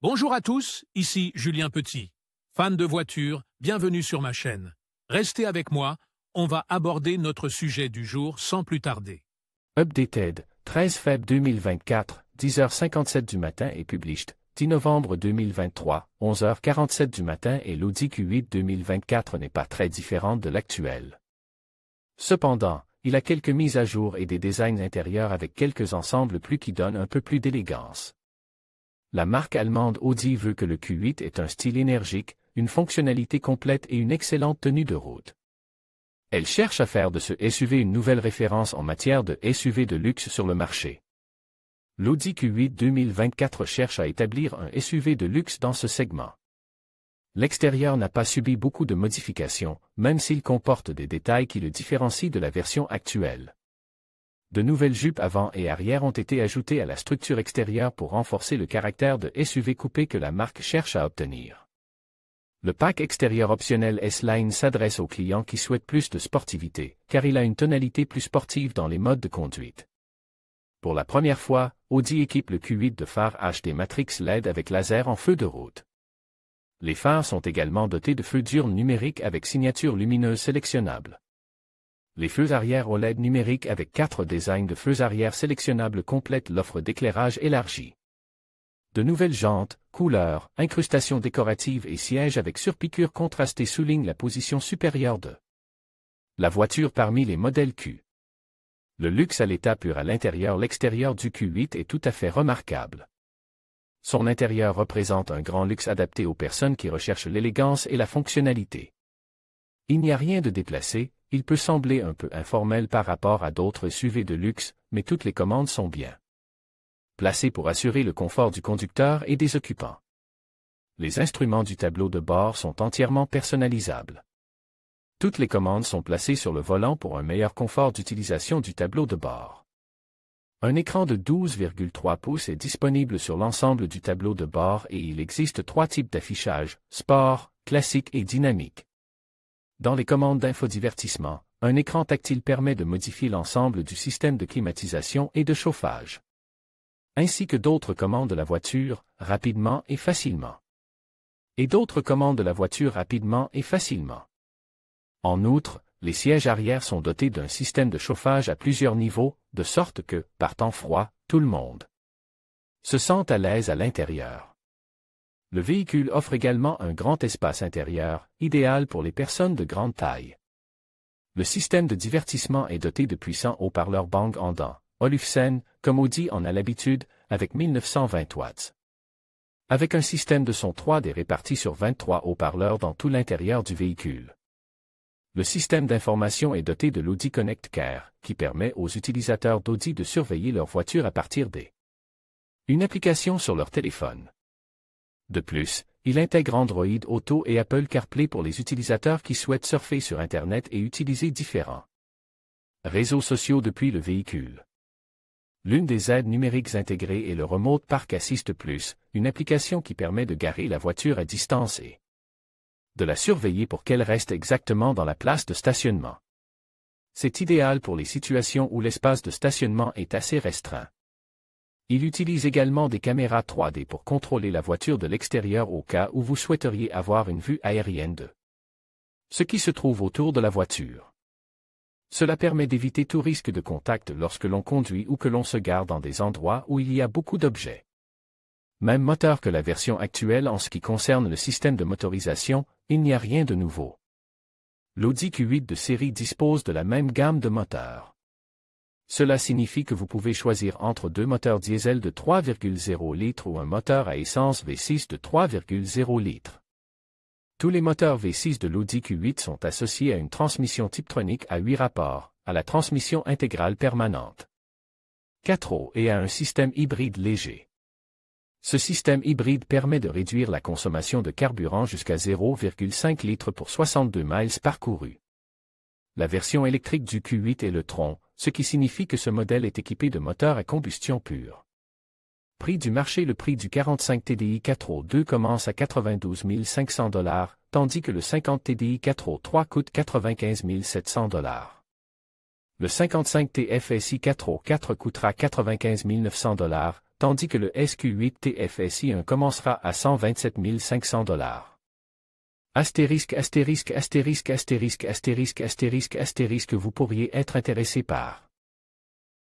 Bonjour à tous, ici Julien Petit. Fan de voitures, bienvenue sur ma chaîne. Restez avec moi, on va aborder notre sujet du jour sans plus tarder. Updated, 13 février 2024, 10h57 du matin et published, 10 novembre 2023, 11h47 du matin et l'Audi Q8 2024 n'est pas très différente de l'actuelle. Cependant, il a quelques mises à jour et des designs intérieurs avec quelques ensembles plus qui donnent un peu plus d'élégance. La marque allemande Audi veut que le Q8 ait un style énergique, une fonctionnalité complète et une excellente tenue de route. Elle cherche à faire de ce SUV une nouvelle référence en matière de SUV de luxe sur le marché. L'Audi Q8 2024 cherche à établir un SUV de luxe dans ce segment. L'extérieur n'a pas subi beaucoup de modifications, même s'il comporte des détails qui le différencient de la version actuelle. De nouvelles jupes avant et arrière ont été ajoutées à la structure extérieure pour renforcer le caractère de SUV coupé que la marque cherche à obtenir. Le pack extérieur optionnel S-Line s'adresse aux clients qui souhaitent plus de sportivité, car il a une tonalité plus sportive dans les modes de conduite. Pour la première fois, Audi équipe le Q8 de phares HD Matrix LED avec laser en feu de route. Les phares sont également dotés de feux diurnes numériques avec signature lumineuse sélectionnable. Les feux arrière OLED numériques avec 4 designs de feux arrière sélectionnables complètent l'offre d'éclairage élargie. De nouvelles jantes, couleurs, incrustations décoratives et sièges avec surpiqûres contrastées soulignent la position supérieure de la voiture parmi les modèles Q. Le luxe à l'état pur à l'extérieur du Q8 est tout à fait remarquable. Son intérieur représente un grand luxe adapté aux personnes qui recherchent l'élégance et la fonctionnalité. Il n'y a rien de déplacé, il peut sembler un peu informel par rapport à d'autres SUV de luxe, mais toutes les commandes sont bien placées pour assurer le confort du conducteur et des occupants. Les instruments du tableau de bord sont entièrement personnalisables. Toutes les commandes sont placées sur le volant pour un meilleur confort d'utilisation du tableau de bord. Un écran de 12,3 pouces est disponible sur l'ensemble du tableau de bord et il existe 3 types d'affichage, sport, classique et dynamique. Dans les commandes d'infodivertissement, un écran tactile permet de modifier l'ensemble du système de climatisation et de chauffage, ainsi que d'autres commandes de la voiture, rapidement et facilement. En outre, les sièges arrière sont dotés d'un système de chauffage à plusieurs niveaux, de sorte que, par temps froid, tout le monde se sent à l'aise à l'intérieur. Le véhicule offre également un grand espace intérieur, idéal pour les personnes de grande taille. Le système de divertissement est doté de puissants haut-parleurs Bang & Olufsen, comme Audi en a l'habitude, avec 1920 watts. Avec un système de son 3D réparti sur 23 haut-parleurs dans tout l'intérieur du véhicule. Le système d'information est doté de l'Audi Connect Care, qui permet aux utilisateurs d'Audi de surveiller leur voiture à partir d'une application sur leur téléphone. De plus, il intègre Android Auto et Apple CarPlay pour les utilisateurs qui souhaitent surfer sur Internet et utiliser différents réseaux sociaux depuis le véhicule. L'une des aides numériques intégrées est le Remote Park Assist Plus, une application qui permet de garer la voiture à distance et de la surveiller pour qu'elle reste exactement dans la place de stationnement. C'est idéal pour les situations où l'espace de stationnement est assez restreint. Il utilise également des caméras 3D pour contrôler la voiture de l'extérieur au cas où vous souhaiteriez avoir une vue aérienne de ce qui se trouve autour de la voiture. Cela permet d'éviter tout risque de contact lorsque l'on conduit ou que l'on se gare dans des endroits où il y a beaucoup d'objets. Même moteur que la version actuelle en ce qui concerne le système de motorisation, il n'y a rien de nouveau. L'Audi Q8 de série dispose de la même gamme de moteurs. Cela signifie que vous pouvez choisir entre 2 moteurs diesel de 3,0 litres ou un moteur à essence V6 de 3,0 litres. Tous les moteurs V6 de l'Audi Q8 sont associés à une transmission Tiptronic à 8 rapports, à la transmission intégrale permanente 4 roues et à un système hybride léger. Ce système hybride permet de réduire la consommation de carburant jusqu'à 0,5 litres pour 62 miles parcourus. La version électrique du Q8 est le Tron, ce qui signifie que ce modèle est équipé de moteurs à combustion pure. Prix du marché: le prix du 45 TDI 4 2 commence à 92 500 $, tandis que le 50 TDI 4 3 coûte 95 700 $. Le 55 TFSI 4 coûtera 95 900 $, tandis que le SQ8 TFSI1 commencera à 127 500 $. Astérisque astérisque astérisque astérisque astérisque astérisque astérisque vous pourriez être intéressé par